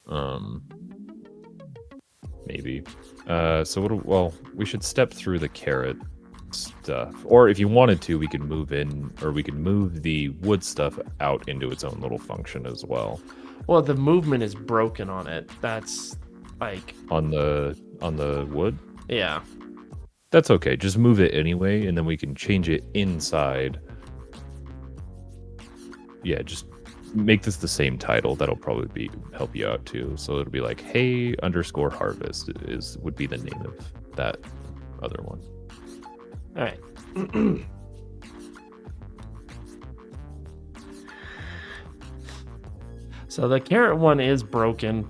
Um, maybe. We should step through the carrot stuff. Or if you wanted to, we could move the wood stuff out into its own little function as well. Well, the movement is broken on it. That's like on the wood. Yeah. That's okay. Just move it anyway, and then we can change it inside. Yeah, just make this the same title. That'll probably help you out too. So it'll be like hay_harvest would be the name of that other one. All right. So the carrot one is broken.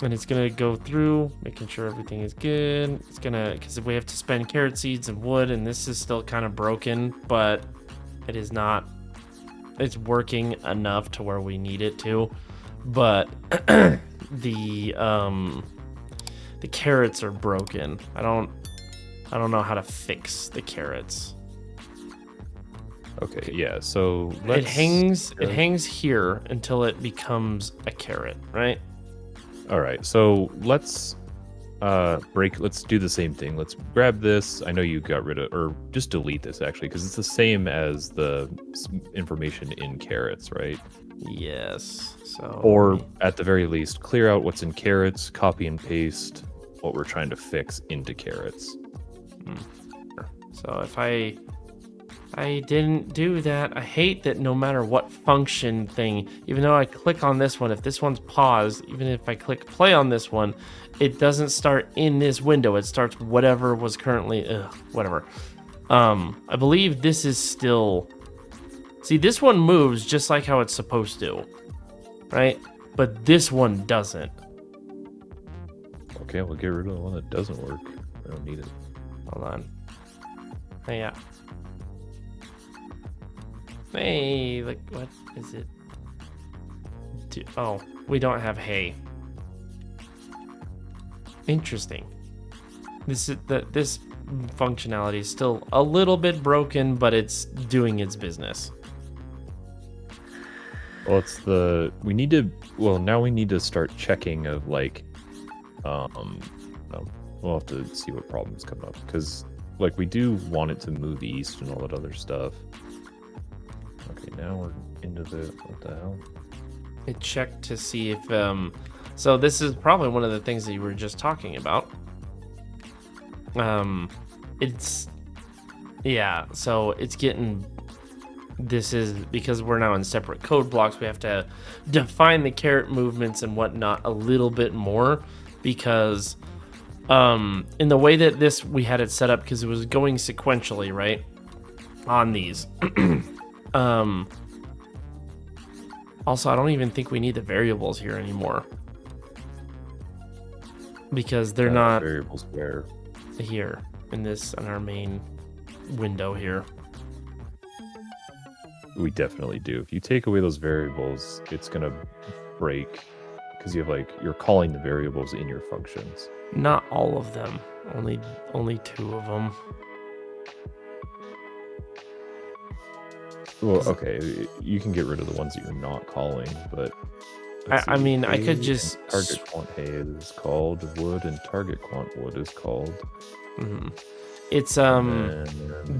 And it's going to go through, making sure everything is good. It's going to, because we have to spend carrot seeds and wood, and this is still kind of broken, but it is not, it's working enough to where we need it to. But the carrots are broken. I don't know how to fix the carrots. Okay, yeah, so it hangs here until it becomes a carrot, right? All right, so let's do the same thing. Let's grab this. I know you got rid of, or just delete this actually, because it's the same as the information in carrots, right? Yes. So, or at the very least, clear out what's in carrots, copy and paste what we're trying to fix into carrots. So if I didn't do that. I hate that no matter what function thing, even though I click on this one, if this one's paused, even if I click play on this one, it doesn't start in this window. It starts whatever was currently, whatever. I believe this is still, see, this one moves just like how it's supposed to, right? But this one doesn't. Okay, we'll get rid of the one that doesn't work. I don't need it. Hold on. Hey, yeah. Hey, like, what is it? Oh, we don't have hay. Interesting. This functionality is still a little bit broken, but it's doing its business. Well, now we need to start checking of like, we'll have to see what problems come up, because like we do want it to move east and all that other stuff. Okay, now we're into the, what the hell? It checked to see if, so this is probably one of the things that you were just talking about. So it's getting, this is, because we're now in separate code blocks, we have to define the carrot movements and whatnot a little bit more, because in the way that we had it set up, because it was going sequentially, right, on these. Also, I don't even think we need the variables here anymore, because they're not variables where here in our main window here. We definitely do. If you take away those variables, it's gonna break, because you have you're calling the variables in your functions. Not all of them. Only 2 of them. Well, okay, you can get rid of the ones that you're not calling, but I mean, I could just target quant hay is called wood, and target quant wood is called. Mm-hmm. It's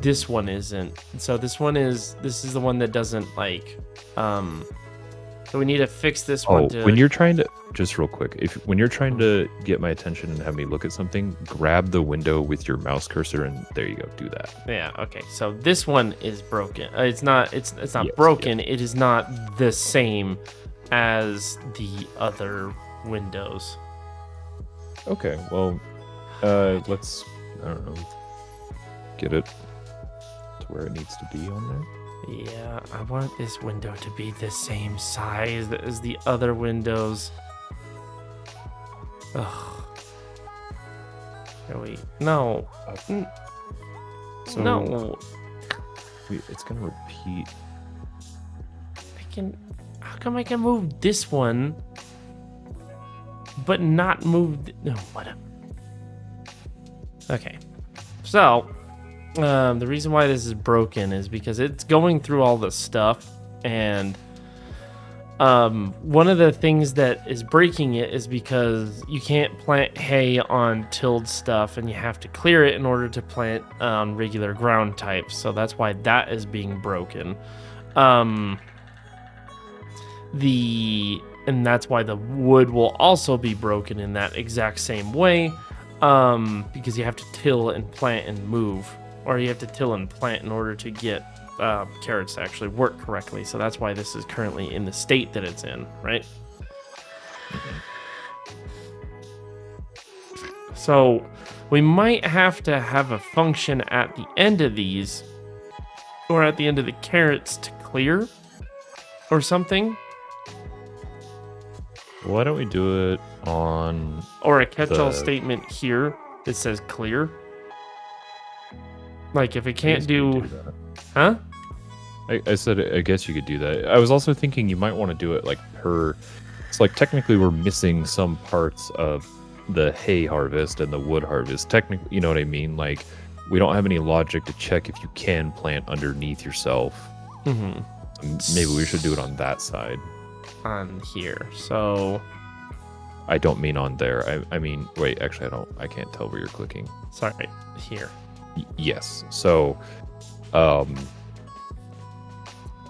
this one isn't. So this is the one that doesn't like. So we need to fix this one. When you're trying to, just real quick, when you're trying to get my attention and have me look at something, grab the window with your mouse cursor, and there you go, do that. Yeah. Okay. So this one is broken. It's not. It's not broken. Yeah. It is not the same as the other windows. Okay. Well, let's, I don't know, get it to where it needs to be on there. Yeah, I want this window to be the same size as the other windows. Ugh. No. No. It's gonna repeat. How come I can move this one, but not move? No, whatever. Okay. So, the reason why this is broken is because it's going through all the stuff, and One of the things that is breaking it is because you can't plant hay on tilled stuff, and you have to clear it in order to plant on regular ground types. So that's why that is being broken. And that's why the wood will also be broken in that exact same way, because you have to till and plant and move, or you have to till and plant in order to get carrots to actually work correctly. So that's why this is currently in the state that it's in, right? So we might have to have a function at the end of these, or at the end of the carrots, to clear or something. Why don't we do it on... Or a catch-all statement here that says clear. Like if it can't do that. huh? I said I guess you could do that. I was also thinking you might want to do it like per... It's like technically we're missing some parts of the hay harvest and the wood harvest. Technically, you know what I mean? Like we don't have any logic to check if you can plant underneath yourself. Mm-hmm. Maybe we should do it on that side. On here. So I don't mean on there. I mean, wait, actually I can't tell where you're clicking. sorry, here. Yes. So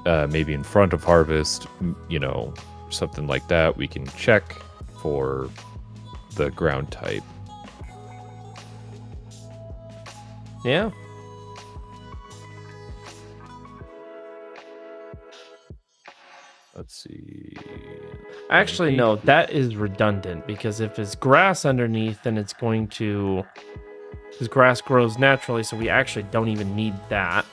maybe in front of harvest, you know, something like that, we can check for the ground type. Yeah. Let's see. Actually, no, that is redundant, because if it's grass underneath, then it's going to... Because grass grows naturally, so we actually don't even need that.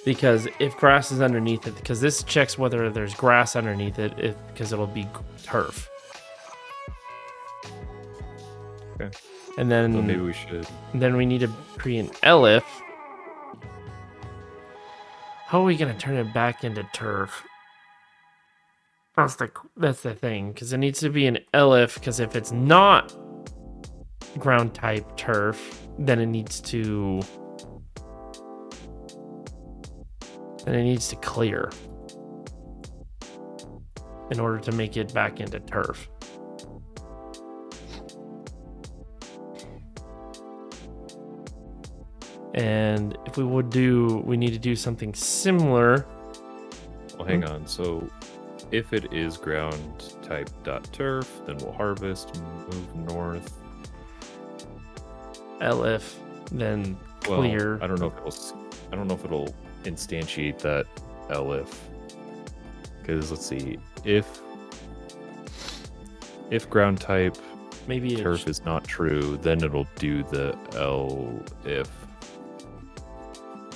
Because if grass is underneath it, because this checks whether there's grass underneath it, because it'll be turf. Okay. And then So maybe we should. then we need to create an elif. How are we gonna turn it back into turf? That's the thing, because it needs to be an elif. Because if it's not ground type turf, then it needs to clear in order to make it back into turf. And if we need to do something similar. Well, hang on. So if it is ground type .turf, then we'll harvest, move north. Elif, then clear. Well, I don't know if it'll instantiate that elif. Because let's see, if ground type Maybe turf is not true, then it'll do the elif,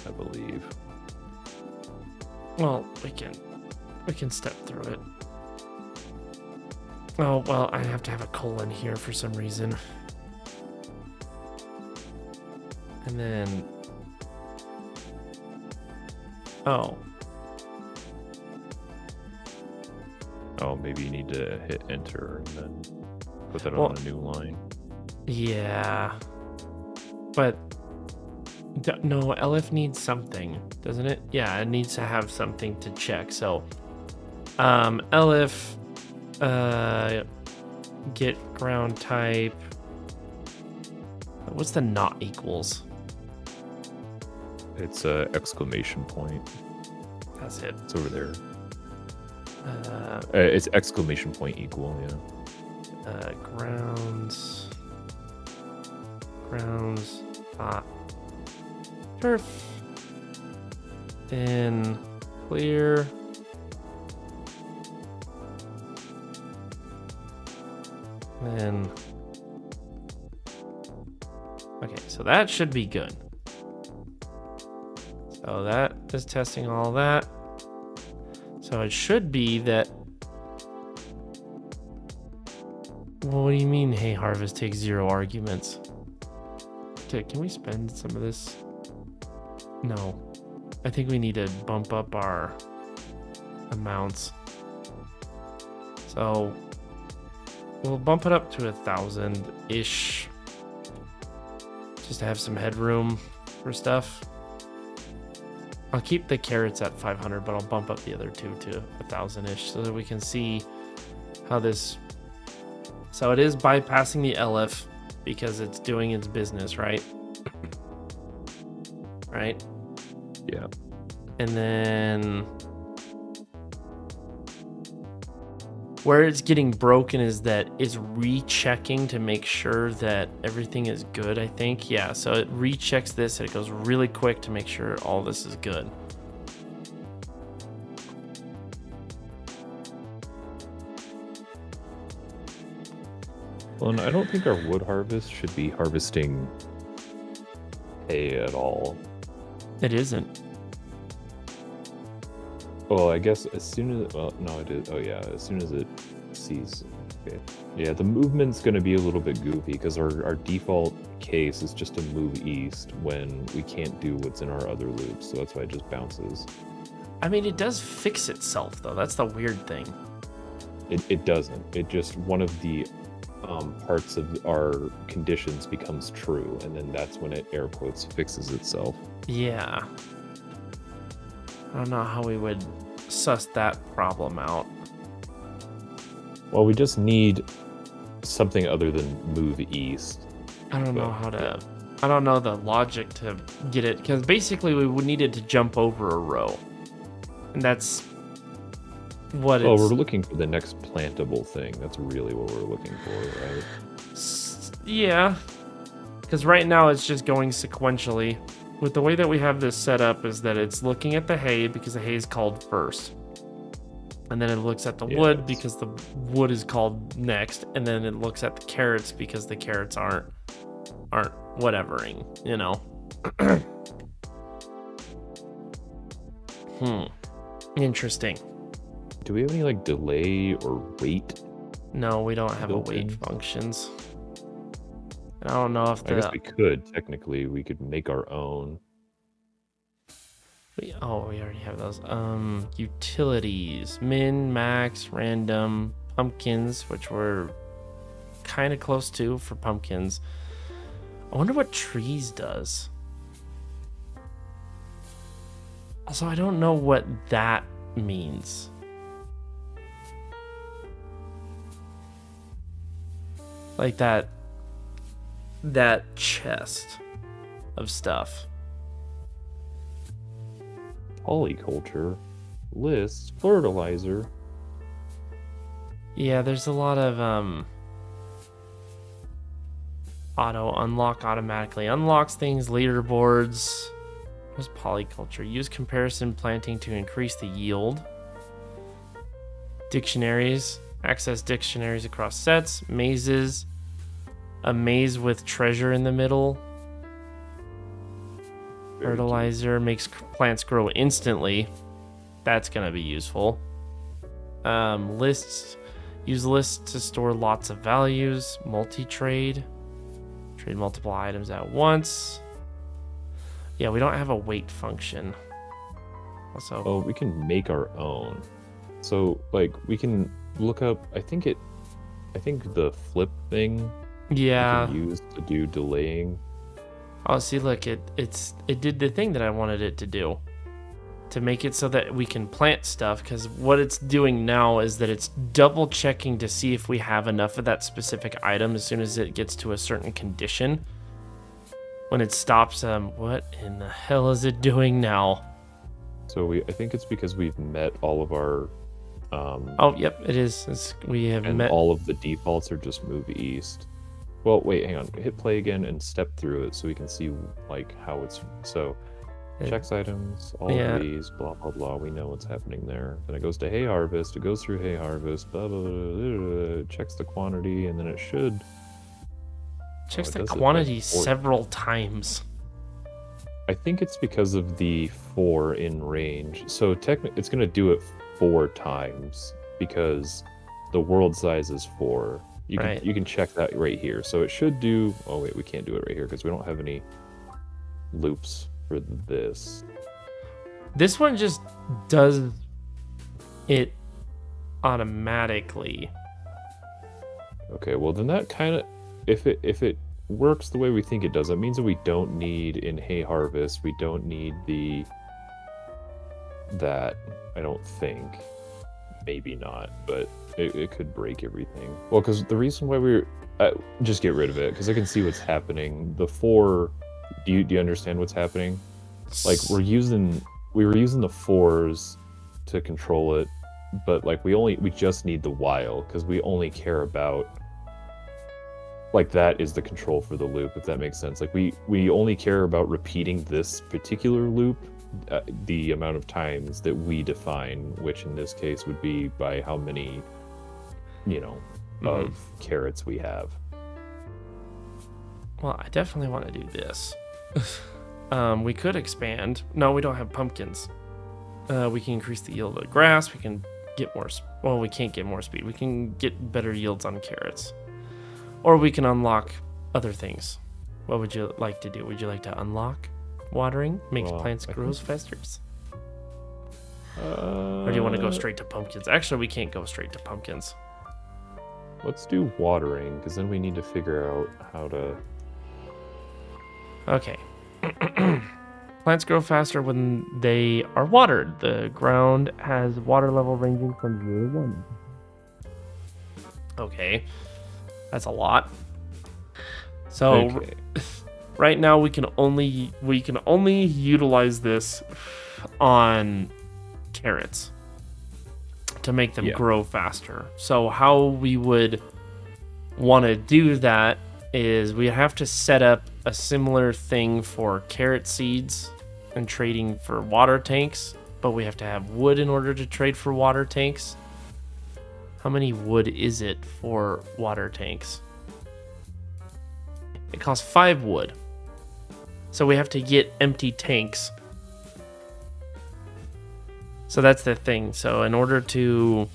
I believe. Well, we can step through it. Oh, well, I have to have a colon here for some reason. And then... Oh. Oh, maybe you need to hit enter and then put that Well, on a new line. Yeah. But... No, elif needs something, doesn't it? Yeah, it needs to have something to check. So, elif, get ground type. What's the not equals? It's a exclamation point. That's it. It's over there. It's exclamation point equal, yeah. Grounds, dot turf, then clear, then okay, so that should be good. So that is testing all that. So it should be that. Well, what do you mean, hey, harvest takes 0 arguments? Okay, can we spend some of this? No. I think we need to bump up our amounts. So we'll bump it up to 1,000-ish. Just to have some headroom for stuff. I'll keep the carrots at 500, but I'll bump up the other two to 1,000-ish so that we can see how this... So it is bypassing the elif because it's doing its business, right? Right? Yeah. And then where it's getting broken is that it's rechecking to make sure that everything is good, I think. Yeah, so it rechecks this and it goes really quick to make sure all this is good. Well, and I don't think our wood harvest should be harvesting hay at all. It isn't. Well, I guess as soon as... Well, no, it is. Oh, yeah, as soon as it sees... Okay. Yeah, the movement's going to be a little bit goofy because our default case is just to move east when we can't do what's in our other loops, so that's why it just bounces. I mean, it does fix itself, though. That's the weird thing. It doesn't. It just... One of the parts of our conditions becomes true, and then that's when it, air quotes, fixes itself. Yeah. I don't know how we would suss that problem out. Well, we just need something other than move east. I don't know But, how to... yeah. I don't know the logic to get it, because basically we would needed to jump over a row. And that's what Oh, it's... we're looking for the next plantable thing. That's really what we're looking for, right? Yeah. Because right now it's just going sequentially. With the way that we have this set up is that it's looking at the hay because the hay is called first. And then it looks at the wood because the wood is called next. And then it looks at the carrots because the carrots aren't whatevering, you know? Interesting. Do we have any like delay or wait? No, we don't have a Built wait in. functions. And I don't know if I guess the... we could, technically. We could make our own. we already have those. Utilities, min, max, random, pumpkins, which we're kind of close to for pumpkins. I wonder what trees does. Also, I don't know what that means. Like that chest of stuff. Polyculture, lists, fertilizer. Yeah, there's a lot of auto unlock automatically unlocks things, leaderboards. What's polyculture? Use comparison planting to increase the yield. Dictionaries. Access dictionaries across sets. Mazes. A maze with treasure in the middle. Very Fertilizer makes plants grow instantly. That's going to be useful. Lists. Use lists to store lots of values. Multi-trade. Trade multiple items at once. Yeah, we don't have a wait function. Also, Oh, we can make our own. So, like, we can look up. I think the flip thing yeah. we can use to do delaying. Oh, see, look, it did the thing that I wanted it to do, to make it so that we can plant stuff. Because what it's doing now is that it's double checking to see if we have enough of that specific item as soon as it gets to a certain condition. When it stops, what in the hell is it doing now? So I think it's because we've met all of our. Oh, yep, it is. We have And met. all of the defaults are just move east. Well, wait, hang on. Hit play again and step through it so we can see like how it's. So checks items, all yeah. of these, blah blah blah. We know what's happening there. Then it goes to hay harvest. It goes through hay harvest. Blah blah blah. blah, blah, blah, checks the quantity, and then it should. Checks it the does it by quantity 40. several times. I think it's because of the 4 in range. So technically, it's gonna do it 4 times because the world size is 4. You Right. can check that right here. So it should do. Oh wait, we can't do it right here because we don't have any loops for this. This one just does it automatically. Okay, well then that kind of, if it works the way we think it does, that means that we don't need in hay harvest. We don't need the that. I don't think. Maybe not, but it could break everything. Well, because the reason why just get rid of it, because I can see what's happening. The 4, do you understand what's happening? Like we were using the 4s to control it, but like we just need the while, because we only care about, like, that is the control for the loop, if that makes sense. Like we only care about repeating this particular loop the amount of times that we define, which in this case would be by how many, of carrots we have. Well, I definitely want to do this. We could expand. No, we don't have pumpkins. We can increase the yield of grass. We can get more. Well, we can't get more speed. We can get better yields on carrots. Or we can unlock other things. What would you like to do? Would you like to unlock watering? Makes plants grow faster? Or do you want to go straight to pumpkins? Actually, we can't go straight to pumpkins. Let's do watering, because then we need to figure out how to... Okay. Plants grow faster when they are watered. The ground has water level ranging from 0 to 1. Okay. That's a lot. So right now we can only utilize this on carrots to make them grow faster. So how we would want to do that is we have to set up a similar thing for carrot seeds and trading for water tanks, but we have to have wood in order to trade for water tanks. How many wood is it for water tanks? It costs 5 wood. So we have to get empty tanks. So that's the thing. So in order to...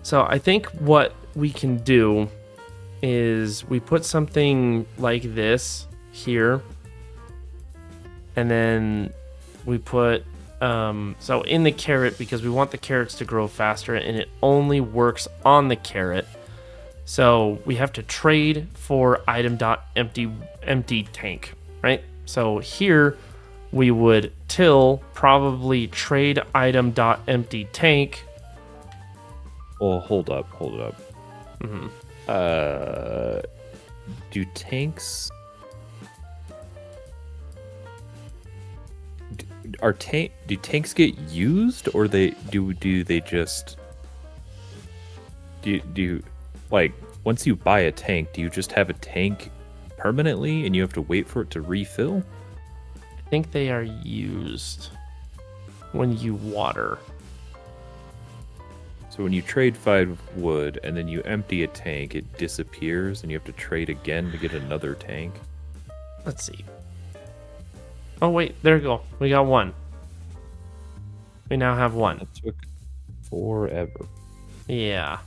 So I think what we can do is we put something like this here. And then we put... so in the carrot, because we want the carrots to grow faster, and it only works on the carrot. So we have to trade for item.empty tank, right? So here we would till probably trade item.empty tank. Well, hold up. Mm-hmm. Do tanks... do tanks get used, or do they just do you, like, once you buy a tank, do you just have a tank permanently and you have to wait for it to refill? I think they are used when you water. So when you trade 5 wood and then you empty a tank, it disappears and you have to trade again to get another tank? Let's see. Oh wait, there we go. We got 1. We now have 1. That took forever. Yeah.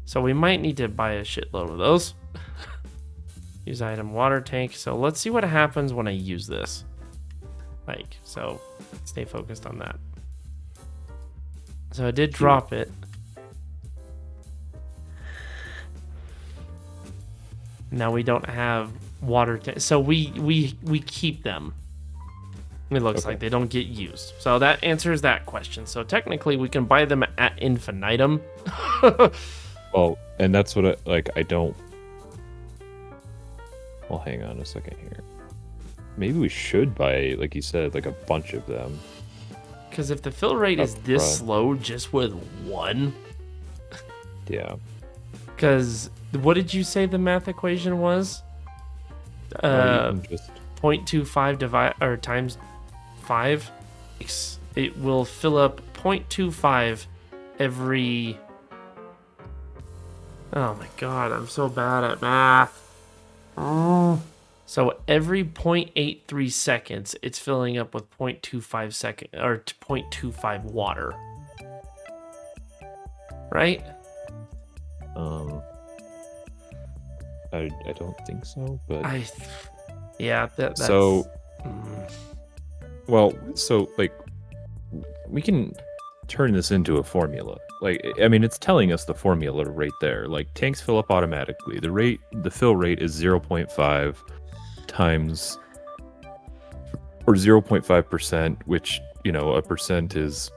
So we might need to buy a shitload of those. Use item water tank. So let's see what happens when I use this. Like, so stay focused on that. So I did drop it. Now we don't have water tank. So we keep them. It looks like they don't get used. So that answers that question. So technically we can buy them at infinitum. Well, and that's what I don't... Well, hang on a second here. Maybe we should buy, like you said, like a bunch of them. Because if the fill rate is this slow just with 1... Yeah. Because what did you say the math equation was? Just 0.25 divide or times 5. It will fill up 0.25 every... Oh my god, I'm so bad at math. So every 0.83 seconds, it's filling up with 0.25 second or 0.25 water. Right? I don't think so, but yeah, that's so well, so like we can turn this into a formula. Like, I mean, it's telling us the formula right there. Like, tanks fill up automatically. The fill rate is 0.5 times or 0.5%, which, a percent is,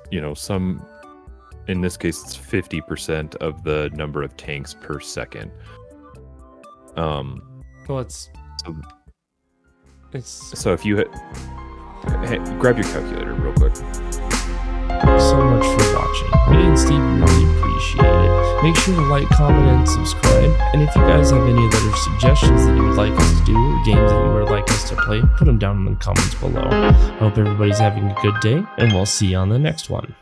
in this case, it's 50% of the number of tanks per second. Well, it's So if you hey, grab your calculator real quick. so much for watching. Me and Steve really appreciate it. Make sure to like, comment, and subscribe. And if you guys have any other suggestions that you would like us to do or games that you would like us to play, put them down in the comments below. I hope everybody's having a good day, and we'll see you on the next one.